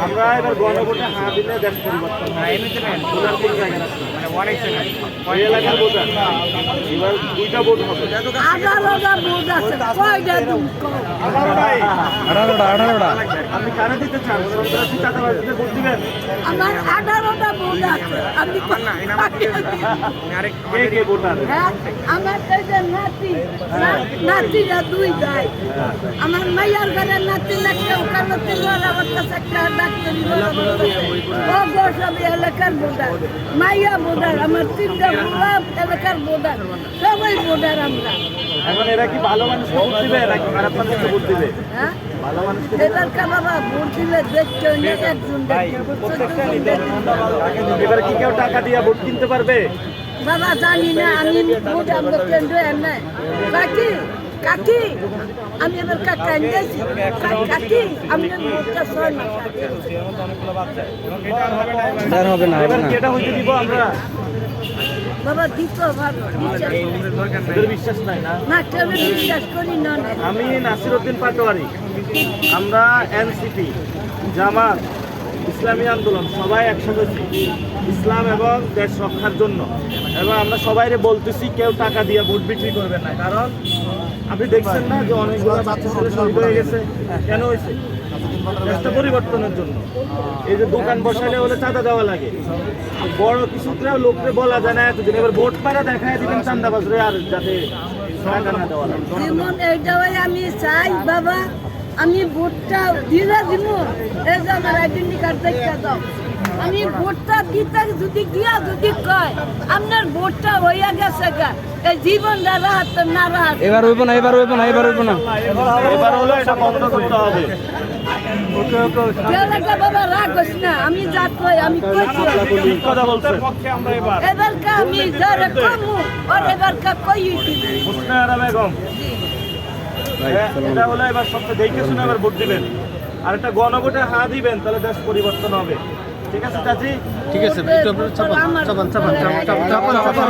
আমরা এবার গণভোটে হাঁ দিলে দেশ পরিবর্তন হয়। ভোটার কোন জায়গায় আছে? এই এলাকার ভোটার এবার দুইটা ভোট হবে। 18টা ভোট আছে, কয়টা দিন কও? 18টা আপনি কারা দিতে চান? সন্ত্রাসী চাঁদাবাজিতে ভোট দিবেন? আমার 18টা ভোট আছে, আমি কে কে ভোটার? হ্যাঁ, আমার এই যে নাতিরা দুই ভাই, আমার মাইয়ার ঘরের নাতি নাকি ওখানে তিনওয়ালা করতেছে, একটা ডাক্তারি ও সব এলাকার ভোটার, মাইয়া ভোটার, আমার তিনটা বুড়া এলাকার ভোটার, সবাই ভোটার আমরা। এখন এরা কি ভালো মানুষকে ভোট দিবে নাকি খারাপ মানুষকে ভোট দিবে? হ্যাঁ, ভালো মানুষকে এবারকার বাবা ভোট দিলে দেখতে হইলে একজন এবার কি কেউ টাকা দিয়ে ভোট কিনতে পারবে? বাবা জানি না, আমি ভোট আমরা কেন্দ্র এনে কাকি কাকি আমি এবার কাকা নিয়েছি কাকি আমি ভোটটা 6 মাস আগে আর হবে না এবার কি এটা হইতে দিব আমরা? বাবা দিত ভালো এদের বিশ্বাস নাই না। না কেউ বিশ্বাস করি না না। আমি নাসিরউদ্দিন পাটোয়ারি, আমরা এনসিপি, জামাত, ইসলামী আন্দোলন সবাই একসাথে আছি ইসলাম এবং দেশ রক্ষার জন্য। এবং আমরা সবাইরে বলতেছি কেউ টাকা দিয়ে ভোট বিক্রি করবেন না, কারণ আপনি দেখছেন না যে অনেকগুলো বাচ্চা ছেলে শহীদ হয়ে গেছে। কেন হয়েছে? দেশটা পরিবর্তনের জন্য। এই যে দোকান বসাইলে হলে চাঁদা দেওয়া লাগে, বড় কিছুটা লোককে বলা যায় না এতদিন। এবার ভোট পাড়া দেখায় দিবেন চান্দাবাজরে, আর যাতে টাকা না দেওয়া লাগে। যেমন এইটাই আমি চাই বাবা, আমি ভোটটা দিলে দিব, এই যে আমার আইডেন্টি কার্ড দেখতে দাও, আমি ভোটটা দিতে যদি গিয়া যদি কয় আপনার ভোটটা হইয়া গেছে গা, এই জীবনটা রাহাত না রাহাত এবার হইব না, এবার হইব না, এবার হইব না। এবার হলো এটা বন্ধ করতে হবে। কেউ লেখা বাবা রাগ হইস না, আমি যা কই আমি কইছি ঠিক কথা বলছেন। এবার কা আমি ধরে কমু আর এবার কা কই দিবি মুস্তাহারা বেগম, এটা হলো এবার সবচেয়ে দেখে শুনে এবার ভোট দিবেন, আর একটা গণভোটে হাঁ দিবেন, তাহলে দেশ পরিবর্তন হবে। ঠিক আছে চাচি? ঠিক আছে, একটু চাপান চাপান চাপান চাপান চাপান চাপান।